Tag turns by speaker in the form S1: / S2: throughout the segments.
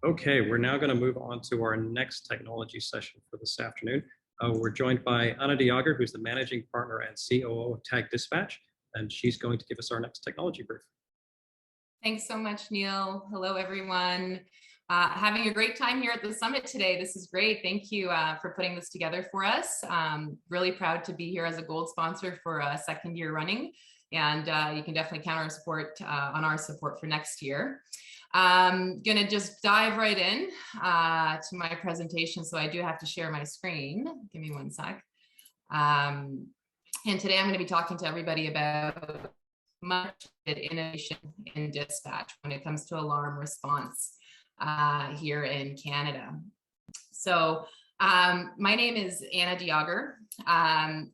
S1: Okay, we're now going to move on to our next technology session for this afternoon. We're joined by Anna DeJager, who's the managing partner and COO of Tag Dispatch, and she's going to give us our next technology brief.
S2: Thanks so much, Neil. Hello, everyone. Having a great time here at the summit today. This is great. Thank you for putting this together for us. Really proud to be here as a gold sponsor for a second year running. And you can definitely count on our support for next year. Gonna just dive right in to my presentation. So I do have to share my screen. Give me one sec. And today I'm going to be talking to everybody about much innovation in dispatch when it comes to alarm response here in Canada. So my name is Anna DeJager.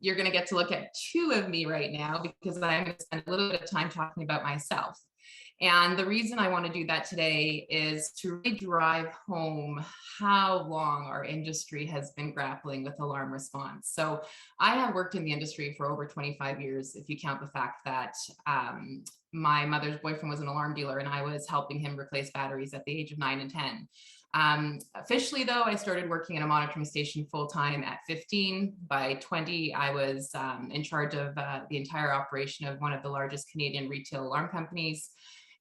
S2: You're going to get to look at two of me right now because I'm going to spend a little bit of time talking about myself. And the reason I want to do that today is to really drive home how long our industry has been grappling with alarm response. So I have worked in the industry for over 25 years, if you count the fact that my mother's boyfriend was an alarm dealer and I was helping him replace batteries at the age of 9 and 10. Officially, though, I started working at a monitoring station full-time at 15. By 20, I was in charge of the entire operation of one of the largest Canadian retail alarm companies.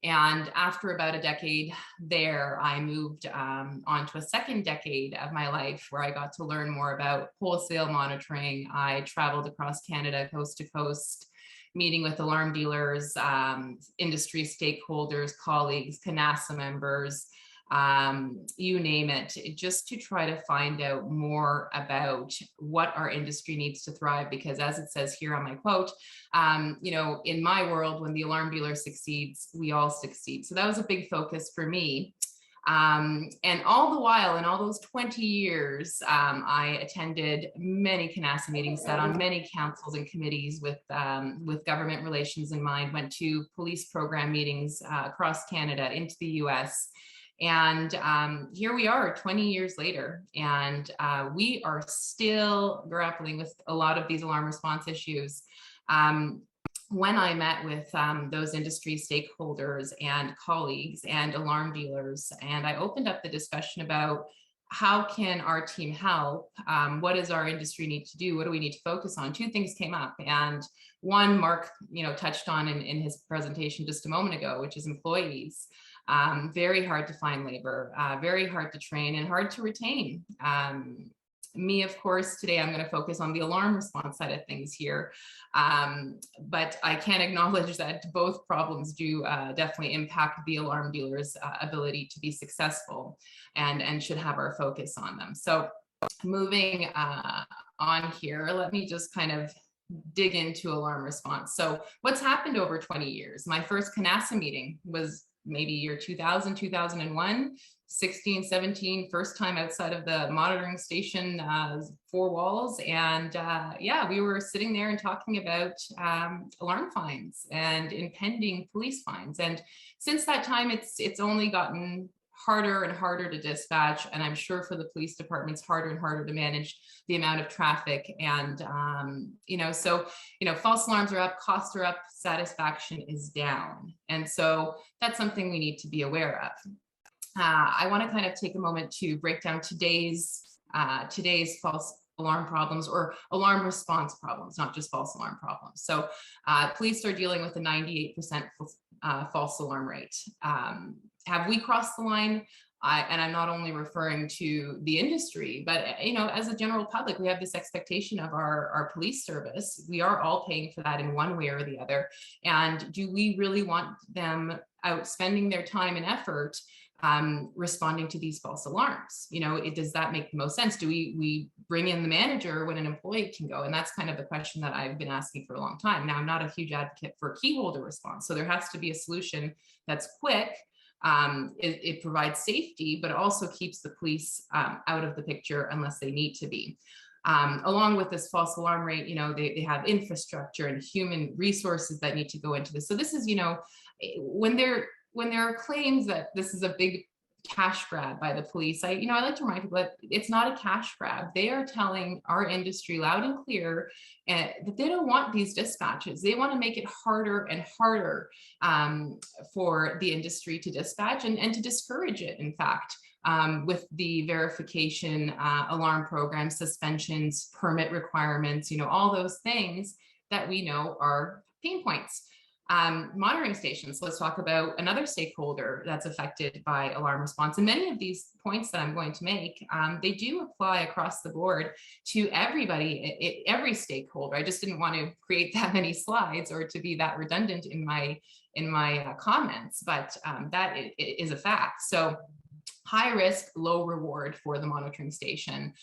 S2: And after about a decade there, I moved on to a second decade of my life where I got to learn more about wholesale monitoring. I traveled across Canada, coast to coast, meeting with alarm dealers, industry stakeholders, colleagues, CANASA members, you name it, just to try to find out more about what our industry needs to thrive. Because as it says here on my quote, in my world, when the alarm dealer succeeds, we all succeed. So that was a big focus for me. And all the while, in all those 20 years, I attended many CANASA meetings, sat on many councils and committees with government relations in mind, went to police program meetings across Canada, into the US. And here we are 20 years later, and we are still grappling with a lot of these alarm response issues. When I met with those industry stakeholders and colleagues and alarm dealers, and I opened up the discussion about how can our team help? What does our industry need to do? What do we need to focus on? Two things came up, and one Mark, touched on in his presentation just a moment ago, which is employees. Very hard to find labor, very hard to train, and hard to retain. Me, of course, today I'm going to focus on the alarm response side of things here, but I can acknowledge that both problems do definitely impact the alarm dealer's ability to be successful, and should have our focus on them. So moving on here, let me just kind of dig into alarm response. So what's happened over 20 years? My first CANASA meeting was maybe year 2000, 2001, 16, 17, first time outside of the monitoring station, four walls. And yeah, we were sitting there and talking about alarm fines and impending police fines. And since that time, it's only gotten harder and harder to dispatch. And I'm sure for the police departments, harder and harder to manage the amount of traffic. And, false alarms are up, costs are up, satisfaction is down. And so that's something we need to be aware of. I want to kind of take a moment to break down today's false alarm problems, or alarm response problems, not just false alarm problems. So police are dealing with a 98% false alarm rate. Have we crossed the line? And I'm not only referring to the industry, but as a general public, we have this expectation of our police service. We are all paying for that in one way or the other. And do we really want them out spending their time and effort responding to these false alarms? Does that make the most sense? Do we bring in the manager when an employee can go? And that's kind of the question that I've been asking for a long time. Now, I'm not a huge advocate for key holder response. So there has to be a solution that's quick. It provides safety, but also keeps the police out of the picture unless they need to be. Along with this false alarm rate, they have infrastructure and human resources that need to go into this. So this is, when there are claims that this is a big cash grab by the police, I like to remind people that it's not a cash grab. They are telling our industry loud and clear that they don't want these dispatches. They want to make it harder and harder for the industry to dispatch and to discourage it, in fact. with the verification, alarm programs, suspensions, permit requirements, all those things that we know are pain points. Monitoring stations, let's talk about another stakeholder that's affected by alarm response. And many of these points that I'm going to make, they do apply across the board to everybody, every stakeholder. I just didn't want to create that many slides or to be that redundant in my comments, but that is a fact. So high risk, low reward for the monitoring station.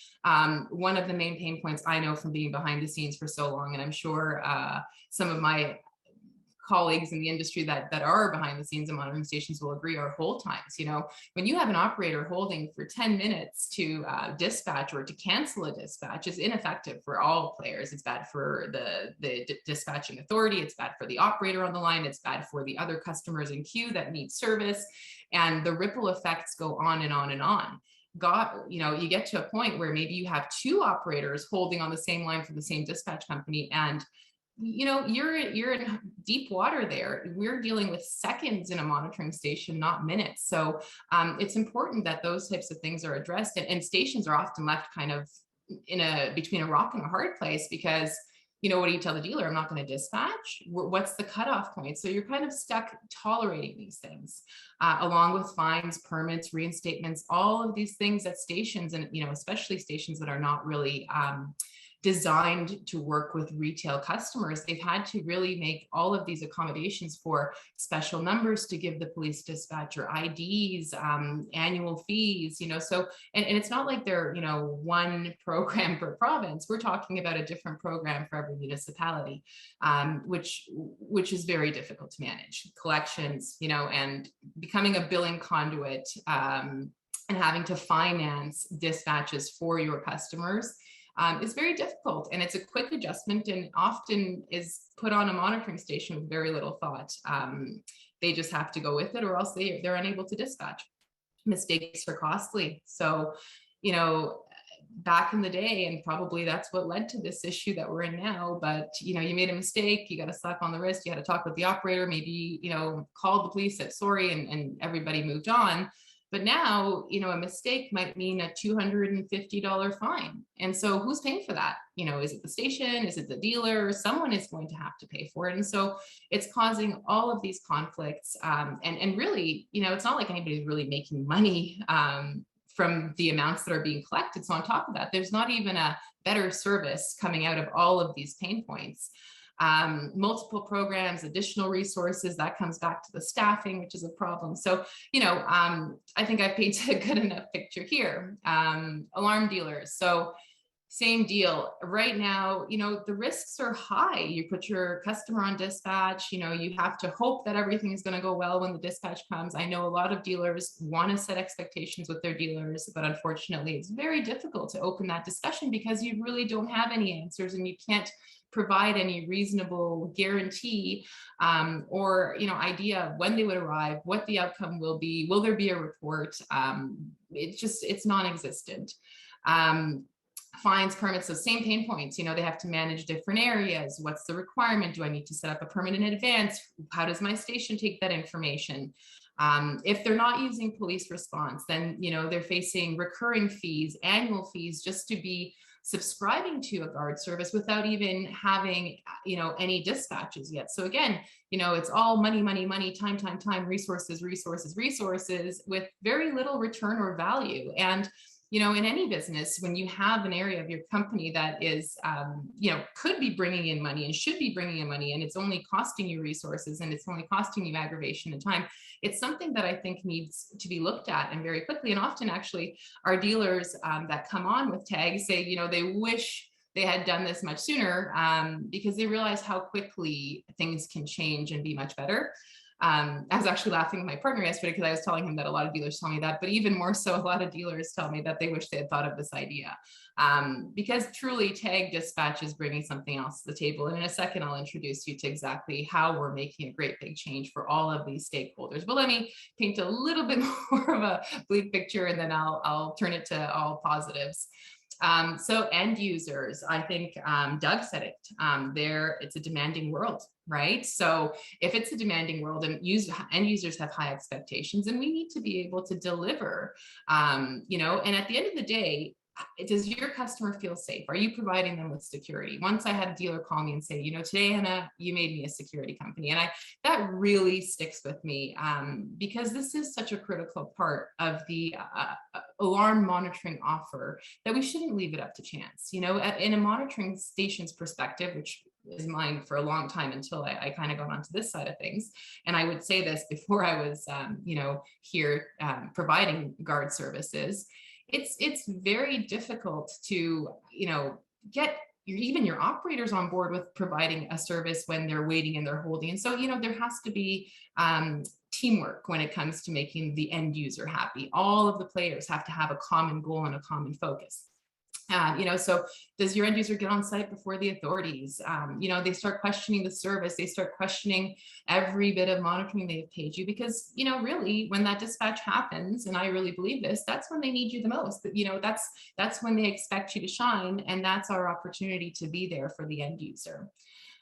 S2: One of the main pain points I know from being behind the scenes for so long, and I'm sure some of my colleagues in the industry that are behind the scenes of monitoring stations will agree, are hold times. When you have an operator holding for 10 minutes to dispatch or to cancel a dispatch, is ineffective for all players. It's bad for the dispatching authority. It's bad for the operator on the line. It's bad for the other customers in queue that need service. And the ripple effects go on and on and on. You get to a point where maybe you have two operators holding on the same line for the same dispatch company, and you're in deep water there. We're dealing with seconds in a monitoring station, not minutes. So it's important that those types of things are addressed, and stations are often left kind of between a rock and a hard place, because what do you tell the dealer? I'm not going to dispatch. What's the cutoff point? So you're kind of stuck tolerating these things, along with fines, permits, reinstatements, all of these things at stations, and especially stations that are not really designed to work with retail customers. They've had to really make all of these accommodations for special numbers to give the police dispatcher, IDs, annual fees, so, and it's not like they're, one program per province. We're talking about a different program for every municipality, which is very difficult to manage. Collections, and becoming a billing conduit, and having to finance dispatches for your customers is very difficult, and it's a quick adjustment, and often is put on a monitoring station with very little thought. They just have to go with it, or else they're unable to dispatch. Mistakes are costly. So, back in the day, and probably that's what led to this issue that we're in now, but you made a mistake, you got a slap on the wrist, you had to talk with the operator, maybe called the police, said sorry, and everybody moved on. But now, a mistake might mean a $250 fine. And so who's paying for that? Is it the station? Is it the dealer? Someone is going to have to pay for it. And so it's causing all of these conflicts. And really, it's not like anybody's really making money from the amounts that are being collected. So on top of that, there's not even a better service coming out of all of these pain points. Multiple programs, additional resources, that comes back to the staffing, which is a problem. So, I think I've painted a good enough picture here. Alarm dealers. So same deal right now, the risks are high. You put your customer on dispatch, you have to hope that everything is going to go well when the dispatch comes. I know a lot of dealers want to set expectations with their dealers, but unfortunately it's very difficult to open that discussion because you really don't have any answers, and you can't provide any reasonable guarantee or idea of when they would arrive, what the outcome will be, will there be a report? It's non-existent. Fines, permits, those same pain points. They have to manage different areas. What's the requirement? Do I need to set up a permit in advance? How does my station take that information? If they're not using police response, then they're facing recurring fees, annual fees, just to be subscribing to a guard service without even having any dispatches yet. So again, it's all money, time, resources with very little return or value. And in any business, when you have an area of your company that is, could be bringing in money and should be bringing in money, and it's only costing you resources and it's only costing you aggravation and time, it's something that I think needs to be looked at, and very quickly. And often actually our dealers that come on with TAG say, they wish they had done this much sooner because they realize how quickly things can change and be much better. I was actually laughing with my partner yesterday because I was telling him that a lot of dealers tell me that, but even more so, a lot of dealers tell me that they wish they had thought of this idea because truly TAG dispatch is bringing something else to the table. And in a second, I'll introduce you to exactly how we're making a great big change for all of these stakeholders. But let me paint a little bit more of a bleak picture, and then I'll turn it to all positives. So end users, I think Doug said it, it's a demanding world, right? So if it's a demanding world and end users have high expectations, and we need to be able to deliver, and at the end of the day, does your customer feel safe? Are you providing them with security? Once I had a dealer call me and say, today, Anna, you made me a security company. And that really sticks with me because this is such a critical part of the alarm monitoring offer that we shouldn't leave it up to chance. In a monitoring station's perspective, which is mine for a long time until I kind of got onto this side of things. And I would say this before I was, here providing guard services. It's very difficult to, get even your operators on board with providing a service when they're waiting and they're holding. And so, there has to be teamwork when it comes to making the end user happy. All of the players have to have a common goal and a common focus. So does your end user get on site before the authorities? They start questioning the service. They start questioning every bit of monitoring they've paid you because, really when that dispatch happens, and I really believe this, that's when they need you the most. That's when they expect you to shine. And that's our opportunity to be there for the end user.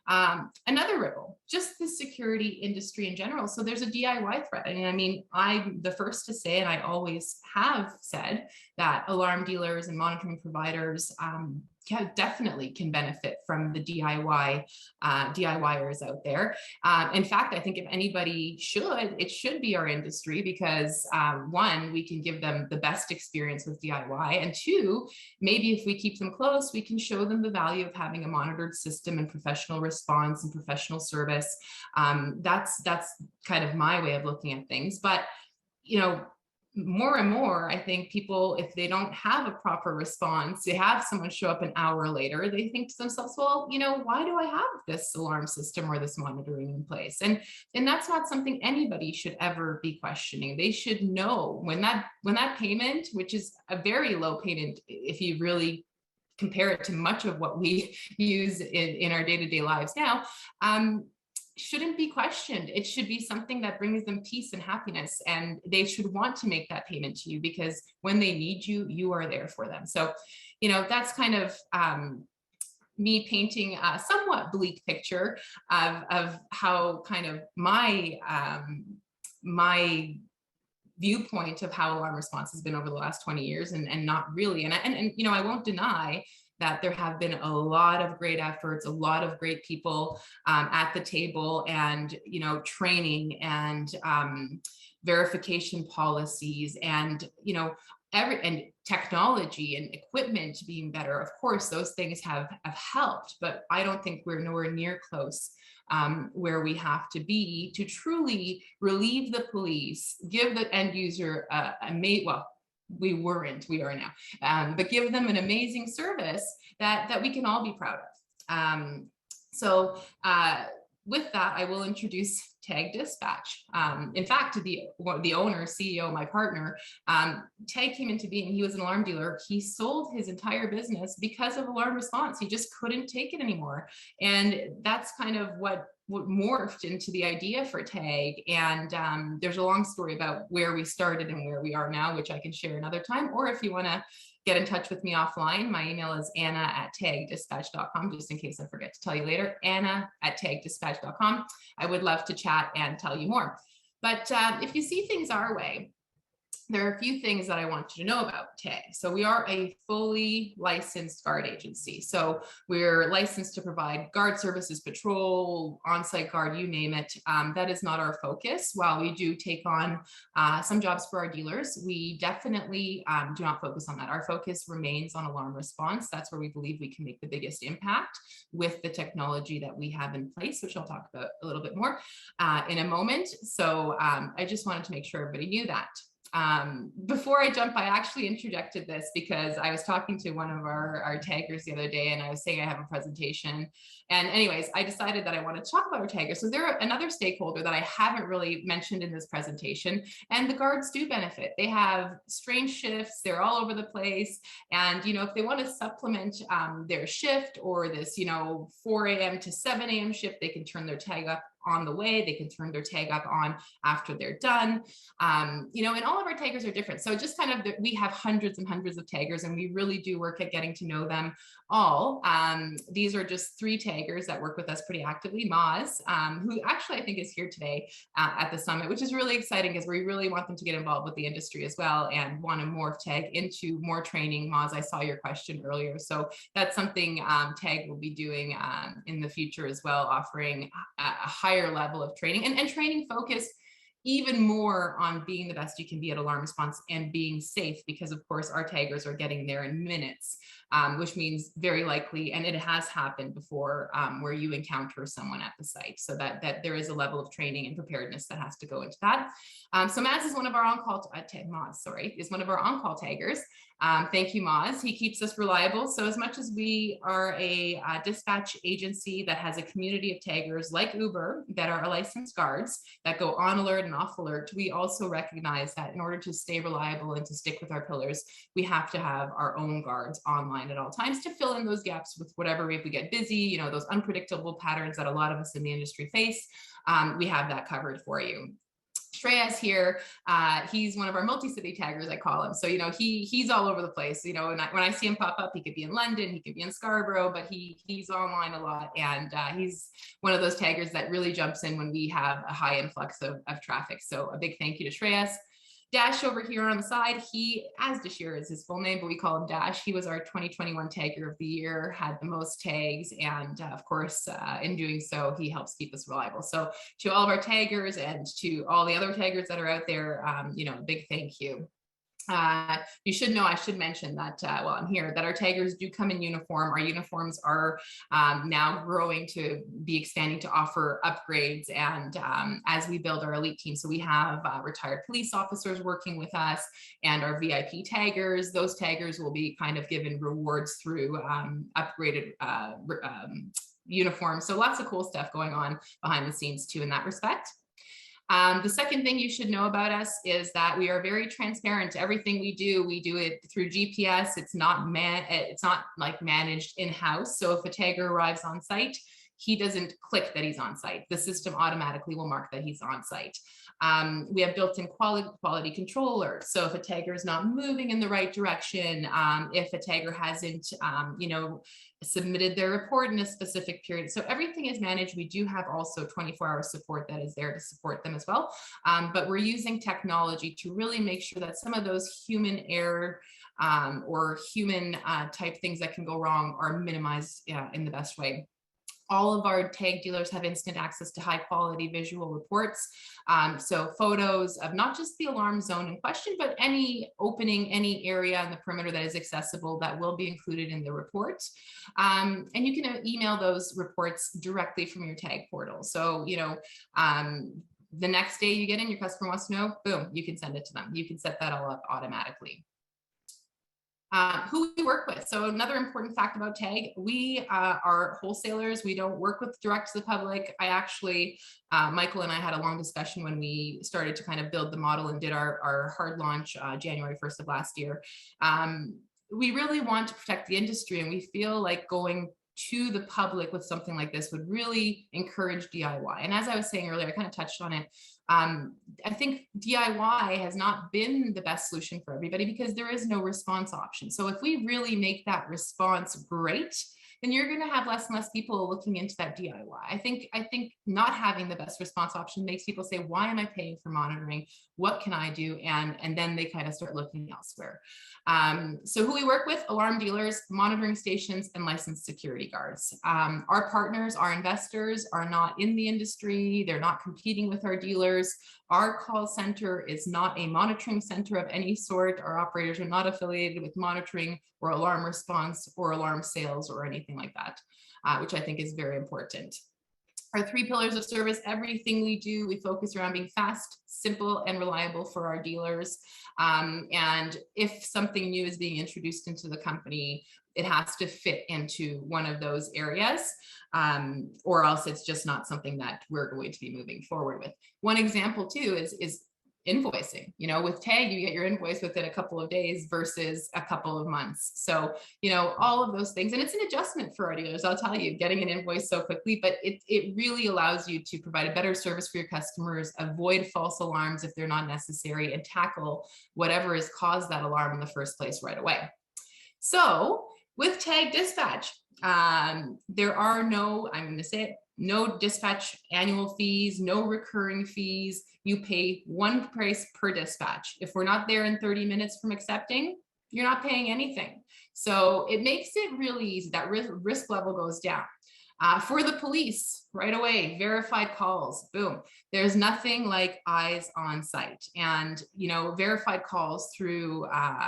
S2: Another ripple, just the security industry in general. So there's a DIY threat. And I'm the first to say, and I always have said, that alarm dealers and monitoring providers definitely can benefit from the DIYers out there. In fact, I think if anybody it should be our industry because one, we can give them the best experience with DIY, and two, maybe if we keep them close, we can show them the value of having a monitored system and professional response and professional service. That's kind of my way of looking at things. But more and more, I think people, if they don't have a proper response, they have someone show up an hour later, they think to themselves, well, why do I have this alarm system or this monitoring in place? And that's not something anybody should ever be questioning. They should know when that payment, which is a very low payment, if you really compare it to much of what we use in our day-to-day lives now, shouldn't be questioned. It should be something that brings them peace and happiness, and they should want to make that payment to you because when they need you, you are there for them. So, that's kind of me painting a somewhat bleak picture of how kind of my viewpoint of how alarm response has been over the last 20 years and not really. And I won't deny that there have been a lot of great efforts, a lot of great people at the table, and training and verification policies, and and technology and equipment being better. Of course, those things have helped, but I don't think we're nowhere near close where we have to be to truly relieve the police, give the end user we are now, but give them an amazing service that we can all be proud of. So with that, I will introduce Tag Dispatch. In fact, the owner, CEO, my partner, Tag came into being. He was an alarm dealer. He sold his entire business because of alarm response. He just couldn't take it anymore. And that's kind of what morphed into the idea for Tag. And there's a long story about where we started and where we are now, which I can share another time. Or if you want to get in touch with me offline, my email is anna@tagdispatch.com, just in case I forget to tell you later, anna@tagdispatch.com. I would love to chat and tell you more. But if you see things our way, there are a few things that I want you to know about Tag. So we are a fully licensed guard agency. So we're licensed to provide guard services, patrol, on-site guard, you name it. That is not our focus. While we do take on some jobs for our dealers, we definitely do not focus on that. Our focus remains on alarm response. That's where we believe we can make the biggest impact with the technology that we have in place, which I'll talk about a little bit more in a moment. So I just wanted to make sure everybody knew that. Before I jump, I actually interjected this because I was talking to one of our taggers the other day, and I was saying I have a presentation. And anyways, I decided that I wanted to talk about our taggers. So they're another stakeholder that I haven't really mentioned in this presentation. And the guards do benefit. They have strange shifts. They're all over the place. And, if they want to supplement their shift or this, 4 a.m. to 7 a.m. shift, they can turn their tag on the way. They can turn their tag up on after they're done. And all of our taggers are different. So just kind of, we have hundreds and hundreds of taggers, and we really do work at getting to know them all. These are just 3 taggers that work with us pretty actively. Moz, who actually I think is here today at the summit, which is really exciting because we really want them to get involved with the industry as well and want to morph TAG into more training. Moz, I saw your question earlier. So that's something TAG will be doing in the future as well, offering a higher level of training and training focused even more on being the best you can be at alarm response and being safe, because of course our taggers are getting there in minutes, which means very likely, and it has happened before, where you encounter someone at the site. So that there is a level of training and preparedness that has to go into that. So Maz is one of our on-call, is one of our on-call taggers. Thank you, Moz. He keeps us reliable. So as much as we are a dispatch agency that has a community of taggers like Uber that are licensed guards that go on alert and off alert, we also recognize that in order to stay reliable and to stick with our pillars, we have to have our own guards online at all times to fill in those gaps with whatever, if we get busy, those unpredictable patterns that a lot of us in the industry face, we have that covered for you. Shreyas here, he's one of our multi-city taggers, I call him. So, he's all over the place, and when I see him pop up, he could be in London, he could be in Scarborough, but he's online a lot. And he's one of those taggers that really jumps in when we have a high influx of traffic. So a big thank you to Shreyas. Dash over here on the side, he, as Dashir is his full name, but we call him Dash. He was our 2021 Tagger of the Year, had the most tags, and of course, in doing so, he helps keep us reliable. So to all of our taggers and to all the other taggers that are out there, a big thank you. You should know, I should mention that while I'm here, that our taggers do come in uniform. Our uniforms are now growing to be expanding to offer upgrades, and as we build our elite team. So we have retired police officers working with us and our VIP taggers. Those taggers will be kind of given rewards through upgraded uniforms. So lots of cool stuff going on behind the scenes too in that respect. The second thing you should know about us is that we are very transparent. Everything we do it through GPS. It's not like managed in-house. So if a tagger arrives on site, he doesn't click that he's on site. The system automatically will mark that he's on site. We have built-in quality control alerts. So if a tagger is not moving in the right direction, if a tagger hasn't, submitted their report in a specific period. So everything is managed. We do have also 24-hour support that is there to support them as well. But we're using technology to really make sure that some of those human error or human type things that can go wrong are minimized in the best way. All of our tag dealers have instant access to high quality visual reports. So photos of not just the alarm zone in question, but any opening, any area in the perimeter that is accessible that will be included in the report. And you can email those reports directly from your tag portal. So, the next day you get in, your customer wants to know, boom, you can send it to them. You can set that all up automatically. Who we work with. So another important fact about TAG, we are wholesalers. We don't work with direct to the public. I actually, Michael and I had a long discussion when we started to kind of build the model and did our hard launch January 1st of last year. We really want to protect the industry, and we feel like going to the public with something like this would really encourage DIY. And as I was saying earlier, I kind of touched on it. I think DIY has not been the best solution for everybody because there is no response option. So if we really make that response great, then you're going to have less and less people looking into that DIY. I think not having the best response option makes people say, why am I paying for monitoring? What can I do? And then they kind of start looking elsewhere. So who we work with: alarm dealers, monitoring stations, and licensed security guards. Our partners, our investors, are not in the industry. They're not competing with our dealers. Our call center is not a monitoring center of any sort. Our operators are not affiliated with monitoring or alarm response or alarm sales or anything like that, which I think is very important. Our 3 pillars of service: everything we do, we focus around being fast, simple, and reliable for our dealers. And if something new is being introduced into the company, it has to fit into one of those areas, or else it's just not something that we're going to be moving forward with. One example too is invoicing. You know, with Tag, you get your invoice within a couple of days versus a couple of months. So, you know, all of those things, and it's an adjustment for our dealers, I'll tell you, getting an invoice so quickly, but it really allows you to provide a better service for your customers, avoid false alarms if they're not necessary, and tackle whatever has caused that alarm in the first place right away. So with Tag Dispatch, there are no, I'm going to say it, no dispatch annual fees, no recurring fees. You pay one price per dispatch. If we're not there in 30 minutes from accepting, you're not paying anything. So it makes it really easy. That risk level goes down. For the police, right away, verified calls, boom. There's nothing like eyes on site, and, you know, verified calls through,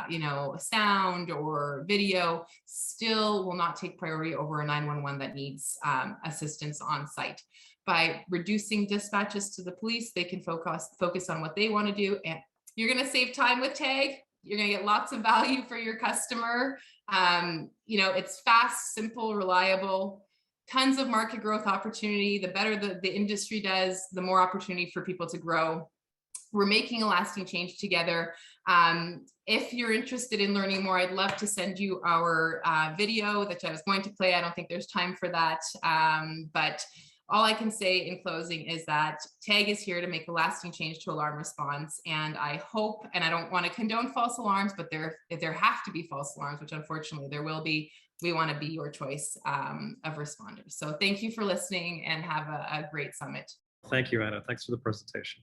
S2: you know, sound or video still will not take priority over a 911 that needs assistance on site. By reducing dispatches to the police, they can focus on what they want to do, and you're going to save time with Tag. You're going to get lots of value for your customer. You know, it's fast, simple, reliable. Tons of market growth opportunity. The better the industry does, the more opportunity for people to grow. We're making a lasting change together. If you're interested in learning more, I'd love to send you our video that I was going to play. I don't think there's time for that. But all I can say in closing is that Tag is here to make a lasting change to alarm response. And I hope, and I don't want to condone false alarms, but if there have to be false alarms, which unfortunately there will be, we want to be your choice of responders. So thank you for listening, and have a great summit.
S1: Thank you, Anna. Thanks for the presentation.